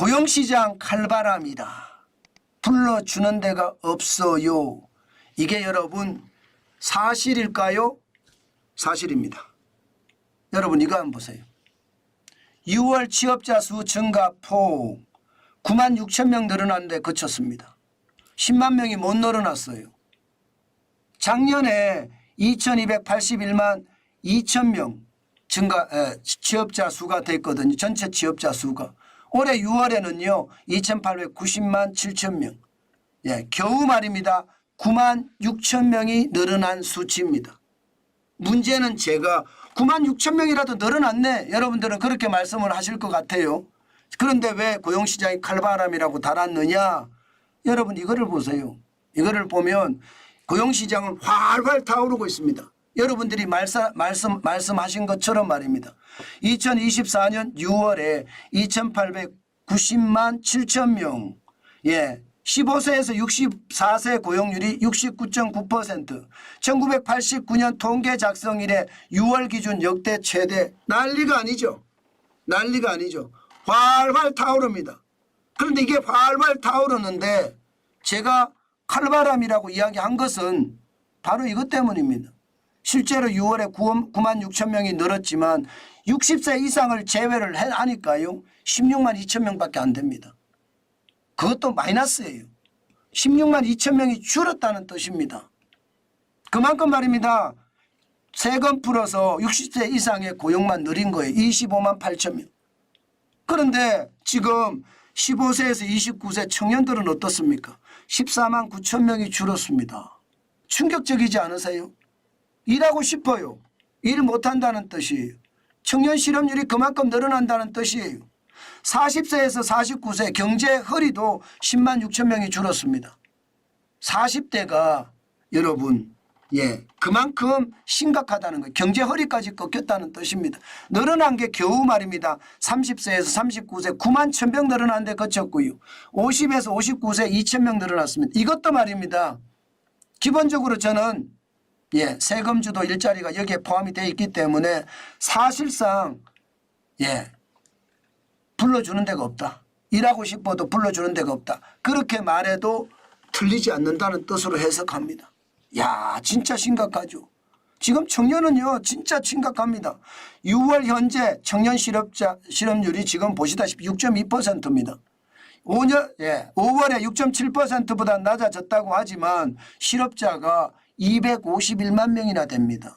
고용시장 칼바람이다. 불러주는 데가 없어요. 이게 여러분 사실일까요? 사실입니다. 여러분 이거 한번 보세요. 6월 취업자 수 증가 폭 9만 6천 명 늘어났는데 그쳤습니다. 10만 명이 못 늘어났어요. 작년에 2281만 2천 명 증가 취업자 수가 됐거든요. 전체 취업자 수가. 올해 6월에는요 2890만 7천 명. 예, 겨우 말입니다. 9만 6천 명이 늘어난 수치입니다. 문제는 제가 9만 6천 명이라도 늘어났네. 여러분들은 그렇게 말씀을 하실 것 같아요. 그런데 왜 고용시장이 칼바람이라고 달았느냐. 여러분 이거를 보세요. 이거를 보면 고용시장은 활활 타오르고 있습니다. 여러분들이 말씀하신 것처럼 말입니다. 2024년 6월에 2890만 7천 명. 예. 15세에서 64세 고용률이 69.9%. 1989년 통계 작성 이래 6월 기준 역대 최대. 난리가 아니죠. 난리가 아니죠. 활활 타오릅니다. 그런데 이게 활활 타오르는데 제가 칼바람이라고 이야기한 것은 바로 이것 때문입니다. 실제로 6월에 9만 6천 명이 늘었지만 60세 이상을 제외를 하니까요. 16만 2천 명밖에 안 됩니다. 그것도 마이너스예요. 16만 2천 명이 줄었다는 뜻입니다. 그만큼 말입니다. 세금 풀어서 60세 이상의 고용만 늘린 거예요. 25만 8천 명. 그런데 지금 15세에서 29세 청년들은 어떻습니까? 14만 9천 명이 줄었습니다. 충격적이지 않으세요? 일하고 싶어요. 일 못한다는 뜻이에요. 청년 실업률이 그만큼 늘어난다는 뜻이에요. 40세에서 49세 경제 허리도 10만 6천 명이 줄었습니다. 40대가 여러분 그만큼 심각하다는 거예요. 경제 허리까지 꺾였다는 뜻입니다. 늘어난 게 겨우 말입니다. 30세에서 39세 9만 1천 명 늘어난 데 그쳤고요. 50에서 59세 2천 명 늘어났습니다. 이것도 말입니다. 기본적으로 저는 세금주도 일자리가 여기에 포함이 되어 있기 때문에 사실상 불러주는 데가 없다. 일하고 싶어도 불러주는 데가 없다. 그렇게 말해도 틀리지 않는다는 뜻으로 해석합니다. 야, 진짜 심각하죠. 지금 청년은요 진짜 심각합니다. 6월 현재 청년 실업률이 지금 보시다시피 6.2%입니다. 5월에 6.7%보다 낮아졌다고 하지만 실업자가 251만 명이나 됩니다.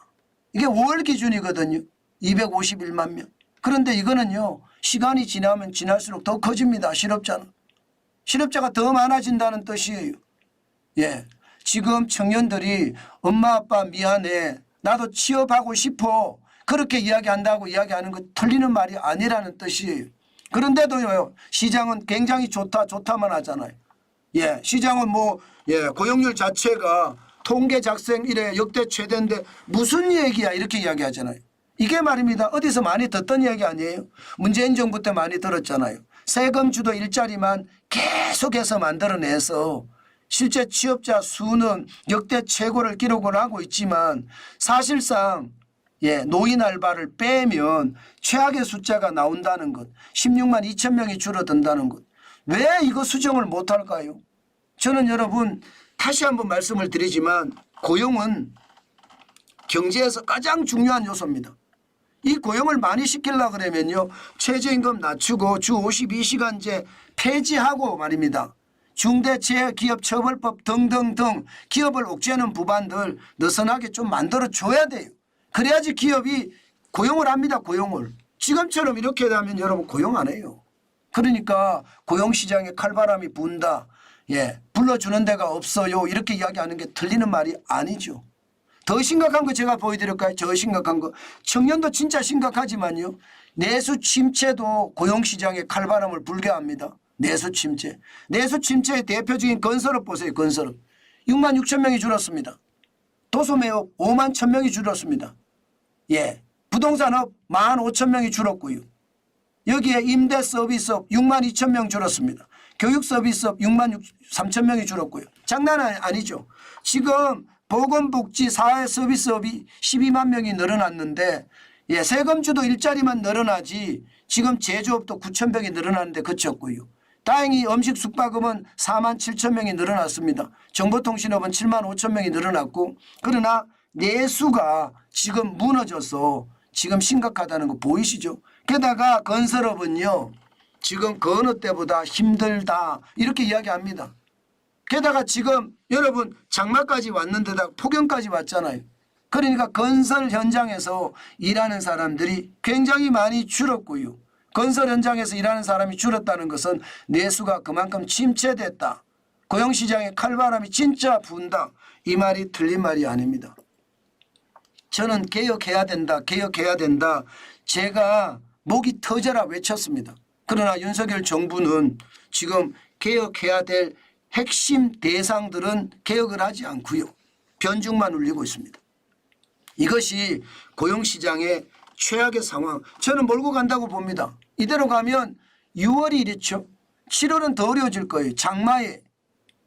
이게 5월 기준이거든요. 251만 명. 그런데 이거는요 시간이 지나면 지날수록 더 커집니다. 실업자는. 실업자가 더 많아진다는 뜻이에요. 지금 청년들이 엄마 아빠 미안해. 나도 취업하고 싶어. 그렇게 이야기한다고 이야기하는 거 틀리는 말이 아니라는 뜻이에요. 그런데도요 시장은 굉장히 좋다만 하잖아요. 시장은 고용률 자체가 통계 작성 이래 역대 최대인데 무슨 얘기야 이렇게 이야기하잖아요. 이게 말입니다. 어디서 많이 듣던 이야기 아니에요. 문재인 정부 때 많이 들었잖아요. 세금 주도 일자리만 계속해서 만들어내서 실제 취업자 수는 역대 최고를 기록을 하고 있지만 사실상 노인 알바를 빼면 최악의 숫자가 나온다는 것. 16만 2천 명이 줄어든다는 것. 왜 이거 수정을 못할까요? 저는 여러분 다시 한번 말씀을 드리지만 고용은 경제에서 가장 중요한 요소입니다. 이 고용을 많이 시키려고 그러면요 최저임금 낮추고 주 52시간제 폐지하고 말입니다. 중대재해기업처벌법 등등등 기업을 옥죄는 법안들 느슨하게 좀 만들어줘야 돼요. 그래야지 기업이 고용을 합니다. 고용을. 지금처럼 이렇게 하면 여러분 고용 안 해요. 그러니까 고용시장에 칼바람이 분다. 불러주는 데가 없어요. 이렇게 이야기하는 게 틀리는 말이 아니죠. 더 심각한 거 제가 보여드릴까요? 더 심각한 거. 청년도 진짜 심각하지만요. 내수 침체도 고용시장에 칼바람을 불게 합니다. 내수 침체. 내수 침체의 대표적인 건설업 보세요. 건설업. 6만 6천 명이 줄었습니다. 도소매업 5만 1천 명이 줄었습니다. 부동산업 1만 5천 명이 줄었고요. 여기에 임대 서비스업 6만 2천 명 줄었습니다. 교육 서비스업 6만 3천 명이 줄었고요. 장난 아니죠. 지금 보건복지 사회 서비스업이 12만 명이 늘어났는데 세금주도 일자리만 늘어나지 지금 제조업도 9천 명이 늘어났는데 그쳤고요. 다행히 음식 숙박업은 4만 7천 명이 늘어났습니다. 정보통신업은 7만 5천 명이 늘어났고, 그러나 내수가 지금 무너져서 지금 심각하다는 거 보이시죠? 게다가 건설업은요 지금 그 어느 때보다 힘들다 이렇게 이야기합니다. 게다가 지금 여러분 장마까지 왔는데다가 폭염까지 왔잖아요. 그러니까 건설 현장에서 일하는 사람들이 굉장히 많이 줄었고요. 건설 현장에서 일하는 사람이 줄었다는 것은 내수가 그만큼 침체됐다. 고용시장에 칼바람이 진짜 분다. 이 말이 틀린 말이 아닙니다. 저는 개혁해야 된다. 개혁해야 된다. 제가 목이 터져라 외쳤습니다. 그러나 윤석열 정부는 지금 개혁해야 될 핵심 대상들은 개혁을 하지 않고요. 변죽만 울리고 있습니다. 이것이 고용시장의 최악의 상황. 저는 몰고 간다고 봅니다. 이대로 가면 6월이 이렇죠. 7월은 더 어려워질 거예요. 장마에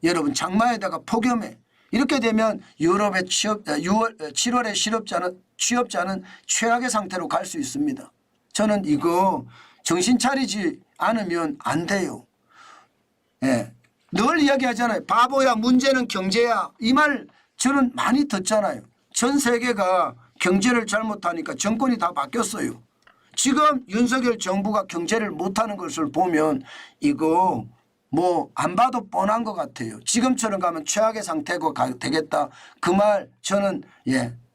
여러분 장마에다가 폭염에 이렇게 되면 유럽의 7월의 취업자는 최악의 상태로 갈 수 있습니다. 저는 이거 정신 차리지 않으면 안 돼요. 예. 늘 이야기하잖아요. 바보야 문제는 경제야. 이 말 저는 많이 듣잖아요. 전 세계가 경제를 잘못하니까 정권이 다 바뀌었어요. 지금 윤석열 정부가 경제를 못하는 것을 보면 이거 뭐 안 봐도 뻔한 것 같아요. 지금처럼 가면 최악의 상태가 되겠다. 그 말 저는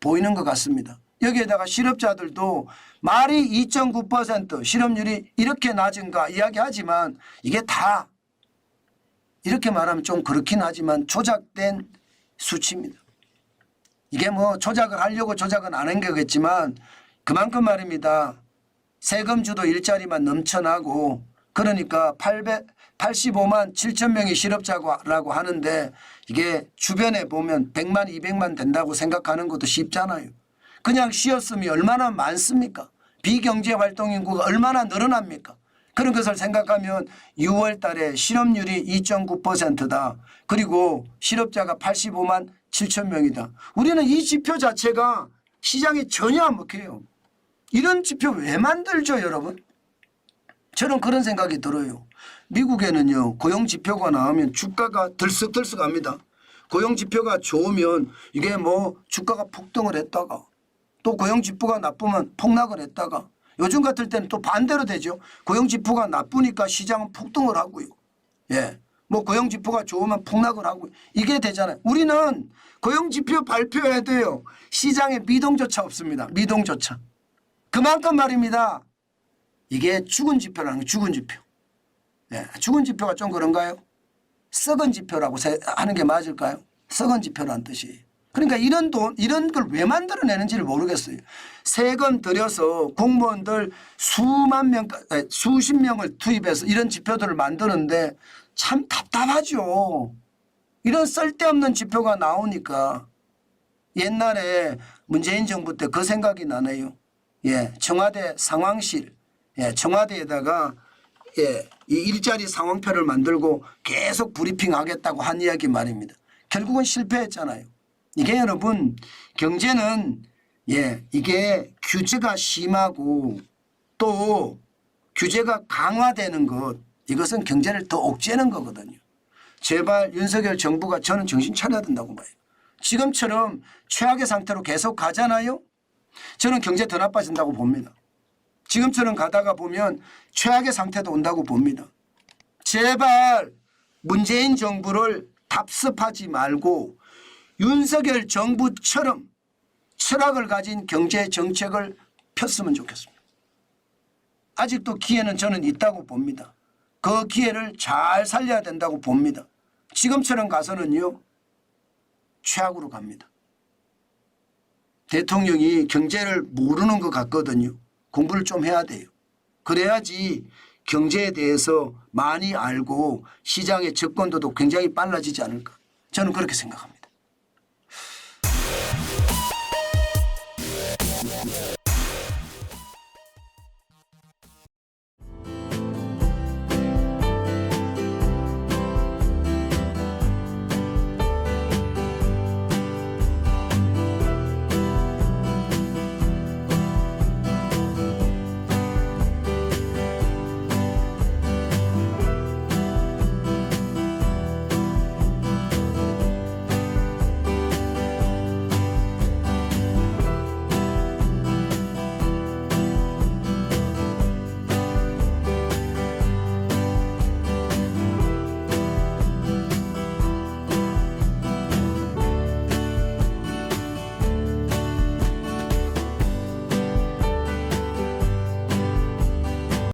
보이는 것 같습니다. 여기에다가 실업자들도 말이 2.9% 실업률이 이렇게 낮은가 이야기하지만 이게 다 이렇게 말하면 좀 그렇긴 하지만 조작된 수치입니다. 이게 뭐 조작을 하려고 조작은 안 한 거겠지만 그만큼 말입니다. 세금주도 일자리만 넘쳐나고 그러니까 85만 7천 명이 실업자라고 하는데 이게 주변에 보면 100만 200만 된다고 생각하는 것도 쉽잖아요. 그냥 쉬었으면 얼마나 많습니까? 비경제 활동 인구가 얼마나 늘어납니까? 그런 것을 생각하면 6월 달에 실업률이 2.9%다. 그리고 실업자가 85만 7천 명이다. 우리는 이 지표 자체가 시장에 전혀 안 먹혀요. 이런 지표 왜 만들죠 여러분? 저는 그런 생각이 들어요. 미국에는요 고용지표가 나오면 주가가 들썩들썩합니다. 고용지표가 좋으면 이게 뭐 주가가 폭등을 했다가 또 고용지표가 나쁘면 폭락을 했다가 요즘 같을 때는 또 반대로 되죠. 고용지표가 나쁘니까 시장은 폭등을 하고요. 뭐 고용지표가 좋으면 폭락을 하고 이게 되잖아요. 우리는 고용지표 발표해도요 시장에 미동조차 없습니다. 미동조차. 그만큼 말입니다. 이게 죽은 지표라는 거예요. 죽은 지표. 죽은 지표가 좀 그런가요? 썩은 지표라고 하는 게 맞을까요? 썩은 지표라는 뜻이에요. 그러니까 이런 걸 왜 만들어내는지를 모르겠어요. 세금 들여서 공무원들 수십 명을 투입해서 이런 지표들을 만드는데 참 답답하죠. 이런 쓸데없는 지표가 나오니까 옛날에 문재인 정부 때 그 생각이 나네요. 청와대 상황실, 청와대에다가 이 일자리 상황표를 만들고 계속 브리핑하겠다고 한 이야기 말입니다. 결국은 실패했잖아요. 이게 여러분 경제는 이게 규제가 심하고 또 규제가 강화되는 것 이것은 경제를 더 옥죄는 거거든요. 제발 윤석열 정부가 저는 정신 차려야 된다고 봐요. 지금처럼 최악의 상태로 계속 가잖아요. 저는 경제 더 나빠진다고 봅니다. 지금처럼 가다가 보면 최악의 상태도 온다고 봅니다. 제발 문재인 정부를 답습하지 말고 윤석열 정부처럼 철학을 가진 경제 정책을 폈으면 좋겠습니다. 아직도 기회는 저는 있다고 봅니다. 그 기회를 잘 살려야 된다고 봅니다. 지금처럼 가서는요 최악으로 갑니다. 대통령이 경제를 모르는 것 같거든요. 공부를 좀 해야 돼요. 그래야지 경제에 대해서 많이 알고 시장의 접근도도 굉장히 빨라지지 않을까. 저는 그렇게 생각합니다.